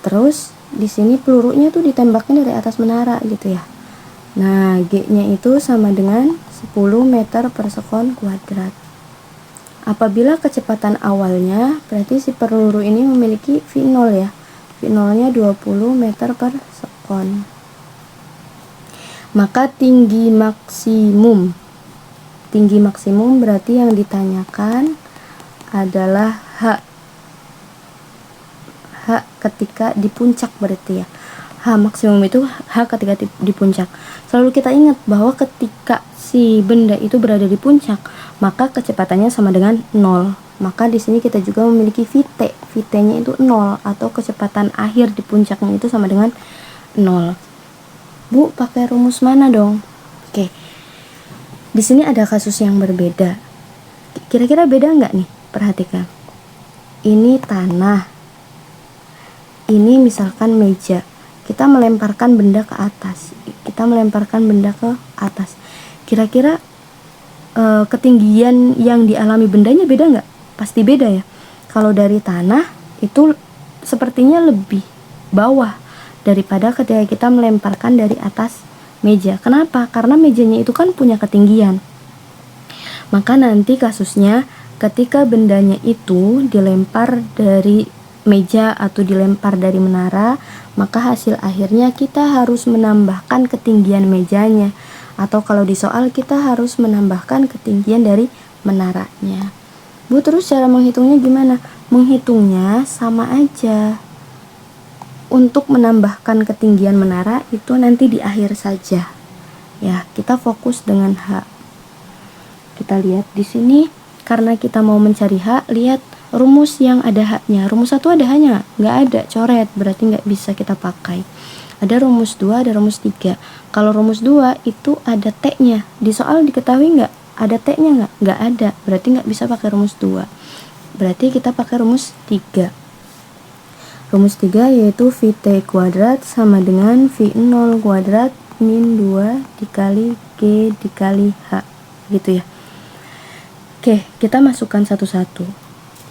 Terus di sini pelurunya tuh ditembaknya dari atas menara gitu ya. Nah, G-nya itu sama dengan 10 meter per sekon kuadrat. Apabila kecepatan awalnya, berarti si peluru ini memiliki V0 ya. V0-nya 20 meter per sekon. Maka tinggi maksimum berarti yang ditanyakan adalah H ketika di puncak berarti ya. H maksimum itu H ketika di puncak. Selalu kita ingat bahwa ketika si benda itu berada di puncak, maka kecepatannya sama dengan 0. Maka di sini kita juga memiliki Vt. Vt-nya itu 0 atau kecepatan akhir di puncaknya itu sama dengan 0. Bu, pakai rumus mana dong? Oke. Di sini ada kasus yang berbeda. Kira-kira beda nggak nih? Perhatikan. Ini tanah. Ini misalkan meja. Kita melemparkan benda ke atas. Kira-kira ketinggian yang dialami bendanya beda nggak? Pasti beda ya. Kalau dari tanah itu sepertinya lebih bawah daripada ketika kita melemparkan dari atas meja. Kenapa? Karena mejanya itu kan punya ketinggian. Maka nanti kasusnya ketika bendanya itu dilempar dari meja atau dilempar dari menara, maka hasil akhirnya kita harus menambahkan ketinggian mejanya, atau kalau di soal kita harus menambahkan ketinggian dari menaranya. Bu, terus cara menghitungnya gimana? Menghitungnya sama aja. Untuk menambahkan ketinggian menara itu nanti di akhir saja. Ya, kita fokus dengan H. Kita lihat di sini, karena kita mau mencari H, lihat rumus yang ada H-nya. Rumus 1 ada H-nya? Nggak ada, coret, berarti nggak bisa kita pakai. Ada rumus 2, ada rumus 3. Kalau rumus 2 itu ada T-nya. Di soal diketahui nggak? Ada T-nya nggak? Nggak ada, berarti nggak bisa pakai rumus 2. Berarti kita pakai rumus 3. Rumus 3 yaitu VT kuadrat sama dengan V0 kuadrat min 2 dikali G dikali H. Gitu ya. Oke, kita masukkan satu-satu.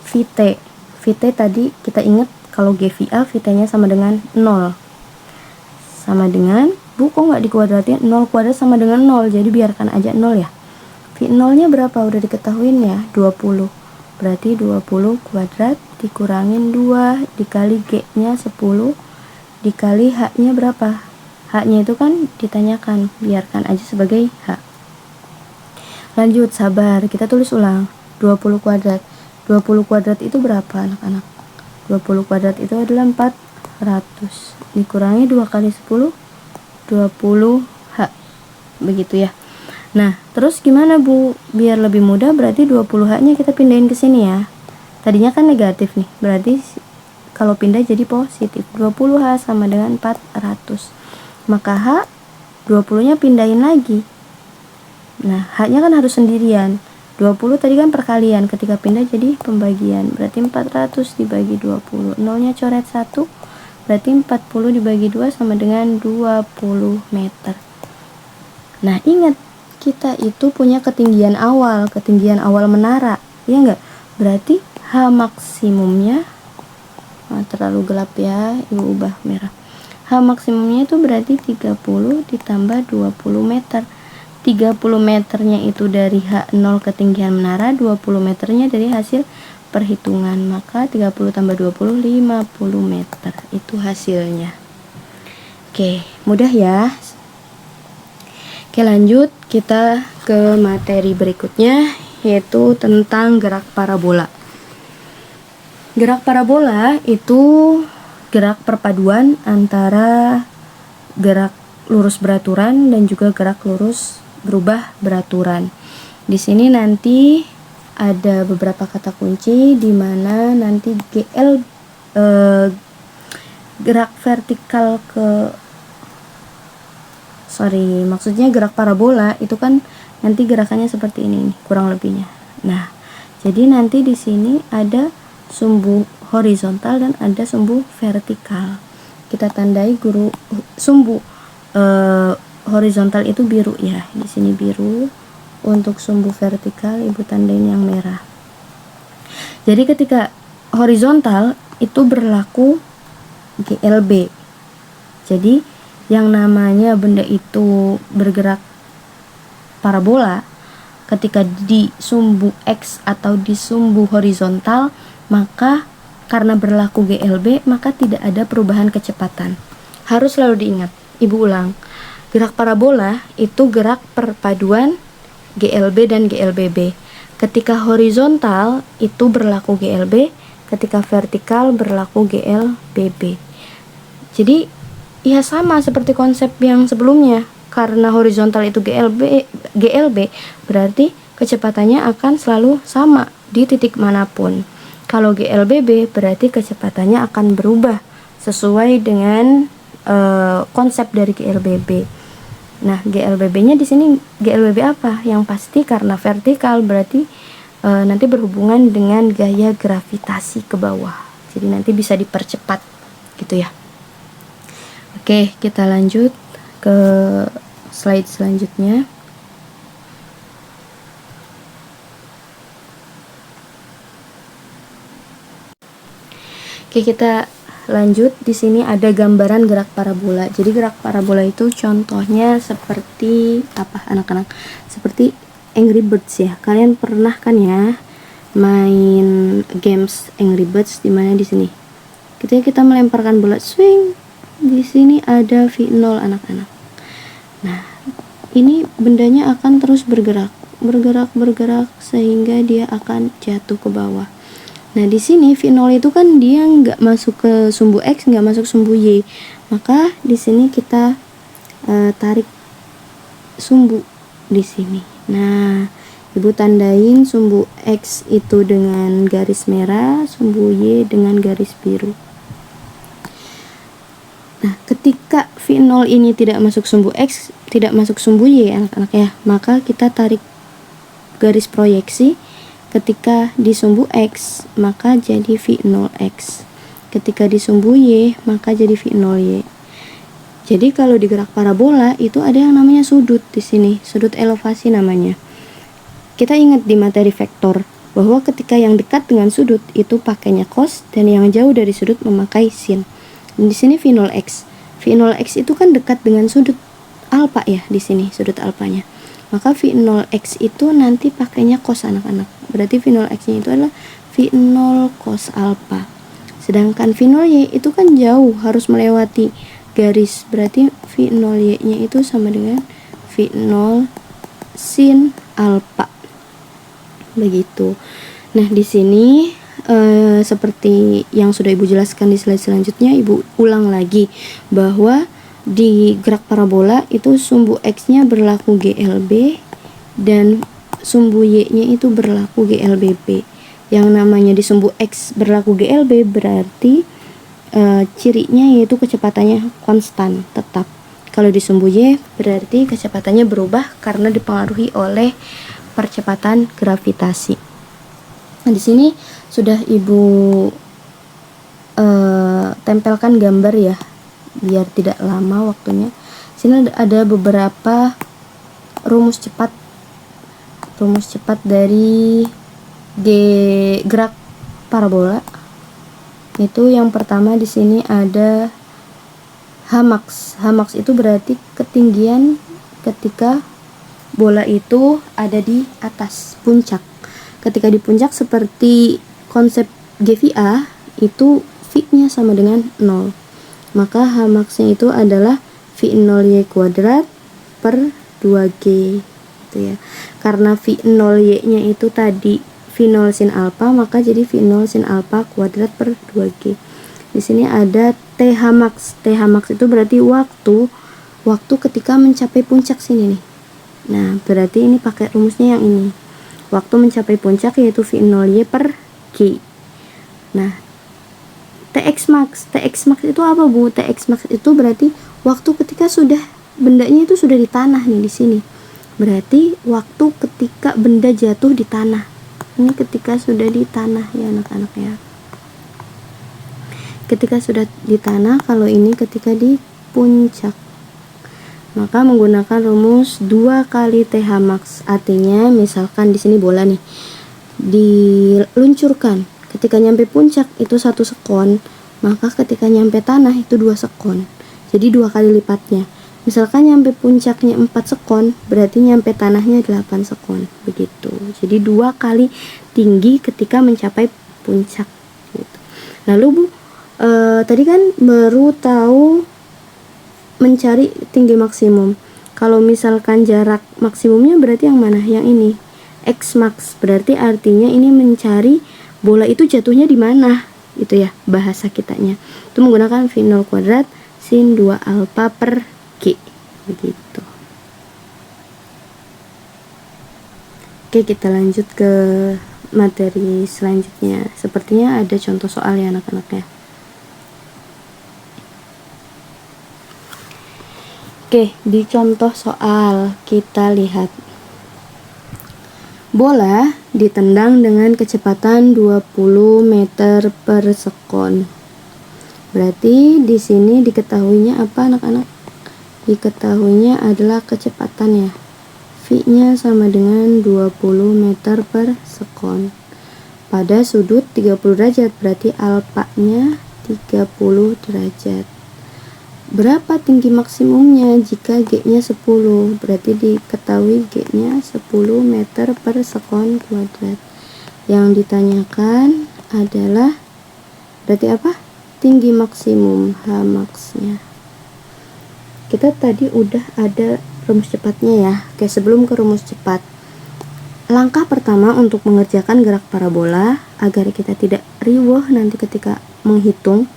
VT tadi kita ingat kalau GVA VT-nya sama dengan 0. Sama dengan, Bu kok nggak dikuadratin? 0 kuadrat sama dengan 0, jadi biarkan aja 0 ya. V0-nya berapa? Udah diketahuin ya, 20. Berarti 20 kuadrat dikurangin 2 dikali G-nya 10 dikali H-nya berapa? H-nya itu kan ditanyakan, biarkan aja sebagai H. Lanjut, sabar, kita tulis ulang. 20 kuadrat. 20 kuadrat itu berapa anak-anak? 20 kuadrat itu adalah 400. Dikurangi 2 kali 10, 20H. Begitu ya. Nah, terus gimana Bu? Biar lebih mudah berarti 20H-nya kita pindahin ke sini ya. Tadinya kan negatif nih, berarti kalau pindah jadi positif. 20H sama dengan 400. Maka H, 20-nya pindahin lagi. Nah, H-nya kan harus sendirian. 20 tadi kan perkalian, ketika pindah jadi pembagian. Berarti 400 dibagi 20. Nolnya coret 1. Berarti 40 dibagi 2 sama dengan 20 meter. Nah, ingat, kita itu punya ketinggian awal menara. Ya enggak? Berarti H maksimumnya, terlalu gelap ya, Ibu ubah merah. H maksimumnya itu berarti 30 ditambah 20 meter. 30 meternya itu dari H0 ketinggian menara, 20 meternya dari hasil perhitungan. Maka 30 tambah 20, 50 meter. Itu hasilnya. Oke, mudah ya. Oke, lanjut kita ke materi berikutnya, yaitu tentang gerak parabola. Gerak parabola itu gerak perpaduan antara gerak lurus beraturan dan juga gerak lurus berubah beraturan. Di sini nanti ada beberapa kata kunci di mana nanti gerak vertikal maksudnya gerak parabola itu kan nanti gerakannya seperti ini nih, kurang lebihnya. Nah, jadi nanti di sini ada sumbu horizontal dan ada sumbu vertikal. Kita tandai sumbu horizontal itu biru ya, di sini biru. Untuk sumbu vertikal Ibu tandain yang merah. Jadi ketika horizontal itu berlaku GLB. Jadi yang namanya benda itu bergerak parabola ketika di sumbu X atau di sumbu horizontal, maka karena berlaku GLB maka tidak ada perubahan kecepatan. Harus selalu diingat. Ibu ulang. Gerak parabola itu gerak perpaduan GLB dan GLBB. Ketika horizontal itu berlaku GLB, ketika vertikal berlaku GLBB. Jadi ya sama seperti konsep yang sebelumnya. Karena horizontal itu GLB, berarti kecepatannya akan selalu sama di titik manapun. Kalau GLBB berarti kecepatannya akan berubah sesuai dengan konsep dari GLBB. Nah, GLBB-nya di sini GLBB apa? Yang pasti karena vertikal berarti nanti berhubungan dengan gaya gravitasi ke bawah. Jadi nanti bisa dipercepat gitu ya. Oke, kita lanjut ke slide selanjutnya. Oke, kita lanjut. Di sini ada gambaran gerak parabola. Jadi gerak parabola itu contohnya seperti apa anak-anak? Seperti Angry Birds ya. Kalian pernah kan ya main games Angry Birds, dimana di sini Ketika kita melemparkan bola swing, di sini ada V0 anak-anak. Nah, ini bendanya akan terus bergerak sehingga dia akan jatuh ke bawah. Nah, di sini V0 itu kan dia nggak masuk ke sumbu X, nggak masuk sumbu Y. Maka di sini kita tarik sumbu di sini. Nah, Ibu tandain sumbu X itu dengan garis merah, sumbu Y dengan garis biru. Nah, ketika V0 ini tidak masuk sumbu X, tidak masuk sumbu Y anak-anak ya, maka kita tarik garis proyeksi. Ketika di sumbu X, maka jadi V0X. Ketika di sumbu Y, maka jadi V0Y. Jadi kalau di gerak parabola itu ada yang namanya sudut di sini, sudut elevasi namanya. Kita ingat di materi vektor bahwa ketika yang dekat dengan sudut itu pakainya cos dan yang jauh dari sudut memakai sin. Dan di sini V0X. V0X itu kan dekat dengan sudut alfa ya, di sini sudut alfanya. Maka V0X itu nanti pakainya cos anak-anak. Berarti V0X-nya itu adalah V0 cos alfa. Sedangkan V0Y itu kan jauh, harus melewati garis. Berarti V0Y-nya itu sama dengan V0 sin alfa. Begitu. Nah, di sini seperti yang sudah Ibu jelaskan di slide selanjutnya, Ibu ulang lagi bahwa di gerak parabola itu sumbu X-nya berlaku GLB dan sumbu Y-nya itu berlaku GLBP. Yang namanya di sumbu X berlaku GLB berarti cirinya yaitu kecepatannya konstan tetap. Kalau di sumbu Y berarti kecepatannya berubah karena dipengaruhi oleh percepatan gravitasi. Nah, di sini sudah Ibu tempelkan gambar ya, biar tidak lama waktunya. Sini ada beberapa rumus cepat dari gerak parabola. Itu yang pertama di sini ada Hmax. Hmax itu berarti ketinggian ketika bola itu ada di atas puncak. Ketika di puncak seperti konsep GVA itu V-nya sama dengan 0. Maka Hmax-nya itu adalah V0Y kuadrat per 2G gitu ya. Karena V0Y-nya itu tadi V0 sin alfa, maka jadi V0 sin alfa kuadrat per 2G. Di sini ada TH max itu berarti waktu ketika mencapai puncak sini nih. Nah, berarti ini pakai rumusnya yang ini. Waktu mencapai puncak yaitu V0Y per G. Nah, TX max itu apa, Bu? TX max itu berarti waktu ketika sudah bendanya itu sudah di tanah nih di sini. Berarti waktu ketika benda jatuh di tanah. Ini ketika sudah di tanah ya anak-anak ya. Ketika sudah di tanah, kalau ini ketika di puncak. Maka menggunakan rumus 2 kali TH max. Artinya misalkan di sini bola nih diluncurkan, ketika nyampe puncak itu 1 sekon, maka ketika nyampe tanah itu 2 sekon. Jadi 2 kali lipatnya. Misalkan nyampe puncaknya 4 sekon, berarti nyampe tanahnya 8 sekon. Begitu. Jadi 2 kali tinggi ketika mencapai puncak gitu. Lalu Bu, tadi kan baru tahu mencari tinggi maksimum. Kalau misalkan jarak maksimumnya berarti yang mana? Yang ini. X max berarti artinya ini mencari bola itu jatuhnya di mana. Itu ya bahasa kitanya. Itu menggunakan V0 kuadrat sin 2 alfa per G. Begitu. Oke, kita lanjut ke materi selanjutnya. Sepertinya ada contoh soal ya anak-anak ya. Oke, di contoh soal kita lihat bola ditendang dengan kecepatan 20 meter per sekon. Berarti di sini diketahuinya apa anak-anak? Diketahuinya adalah kecepatan ya. V-nya sama dengan 20 meter per sekon. Pada sudut 30 derajat, berarti alfanya 30 derajat. Berapa tinggi maksimumnya jika G-nya 10? Berarti diketahui G-nya 10 meter per sekon kuadrat. Yang ditanyakan adalah berarti apa? tinggi maksimum H max-nya. Kita tadi udah ada rumus cepatnya ya. Oke, sebelum ke rumus cepat, langkah pertama untuk mengerjakan gerak parabola agar kita tidak riweh nanti ketika menghitung,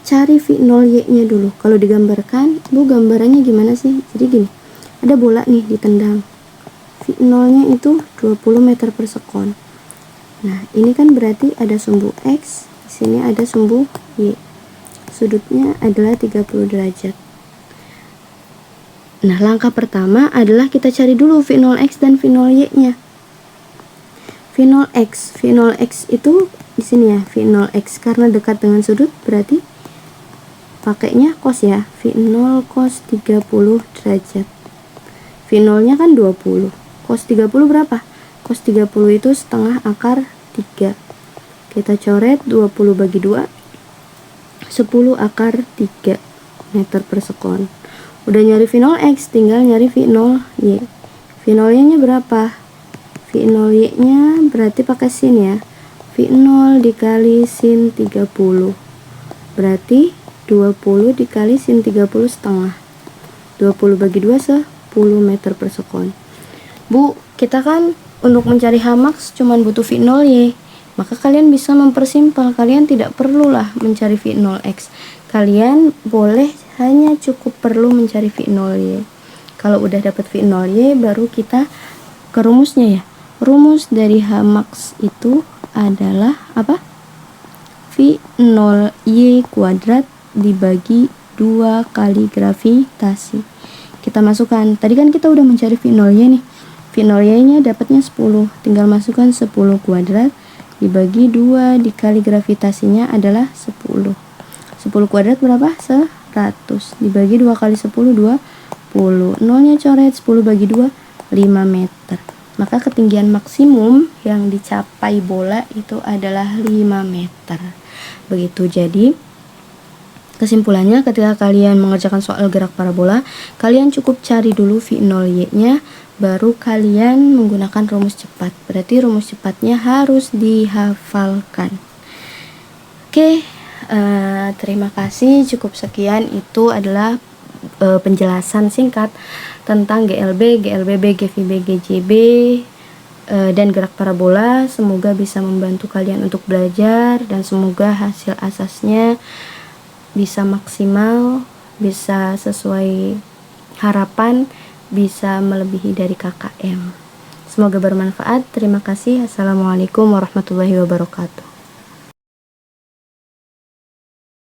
cari V0Y nya dulu. Kalau digambarkan, Bu, gambarannya gimana sih? Jadi gini, ada bola nih ditendang, V0 nya itu 20 meter per sekon. Nah, ini kan berarti ada sumbu X, di sini ada sumbu Y. Sudutnya adalah 30 derajat. Nah, langkah pertama adalah kita cari dulu V0X dan V0Y nya. V0X itu di sini ya, V0X karena dekat dengan sudut berarti pakainya cos ya, V0 cos 30 derajat. V0 nya kan 20, cos 30 berapa? Cos 30 itu setengah akar 3. Kita coret 20 bagi 2, 10 akar 3 meter per sekon. Udah nyari V0X, tinggal nyari V0Y. V0Y nya berapa? V0Y nya berarti pakai sin ya, V0 dikali sin 30 berarti 20 dikali sin 30 setengah. 20 bagi 2 10 meter per sekon. Bu, kita kan untuk mencari H max cuman butuh V0Y, maka kalian bisa mempersimpel. Kalian tidak perlulah mencari V0X, kalian boleh hanya cukup perlu mencari V0Y. Kalau udah dapat V0Y baru kita ke rumusnya ya. Rumus dari H max itu adalah apa? V0Y kuadrat dibagi 2 kali gravitasi. Kita masukkan, tadi kan kita udah mencari V0Y nih. V0Y nya dapatnya 10, tinggal masukkan 10 kuadrat dibagi 2 dikali gravitasinya adalah 10. 10 kuadrat berapa? 100. Dibagi 2 kali 10, 20. Nolnya coret, 10 bagi 2, 5 meter. Maka ketinggian maksimum yang dicapai bola itu adalah 5 meter. Begitu. Jadi kesimpulannya, ketika kalian mengerjakan soal gerak parabola, kalian cukup cari dulu V0Y nya, baru kalian menggunakan rumus cepat. Berarti rumus cepatnya harus dihafalkan. Oke, terima kasih. Cukup sekian, itu adalah penjelasan singkat tentang GLB, GLBB, GVB, GJB dan gerak parabola. Semoga bisa membantu kalian untuk belajar dan semoga hasil asasnya bisa maksimal, bisa sesuai harapan, bisa melebihi dari KKM. Semoga bermanfaat. Terima kasih. Assalamualaikum warahmatullahi wabarakatuh.